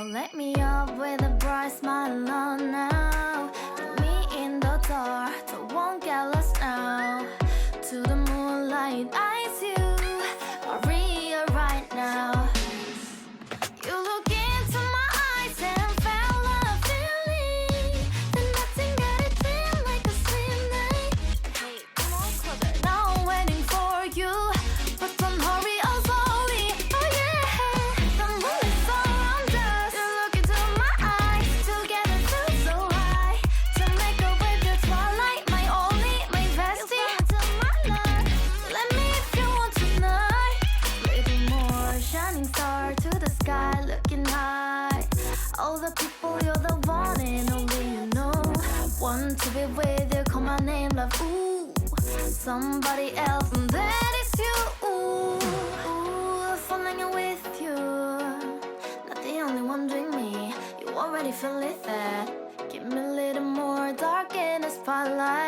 Oh, let me up with a bright smile on now. Put me in the dark, so won't get lost now. To the moonlight, eyes you, Maria right now. You look into my eyes and felt a feeling. Then nothing got it feel like a slim night. Hey, come on closer. Now I'm waiting for you, but don't hurry, oh slowly. Oh yeah, the moon is around us. You look into my eyes, together feel so high. To make a way the twilight, my only, my bestie. You fall into my love. Let me if you want tonight. Little more shining star to the sky, looking high. All the people, you're the one and only you know. Want to be with you, call my name, love. Ooh, somebody else, and that is you. Ooh, falling in with you. Not the only one doing me. You already feel it there. Give me a little more dark in the spotlight.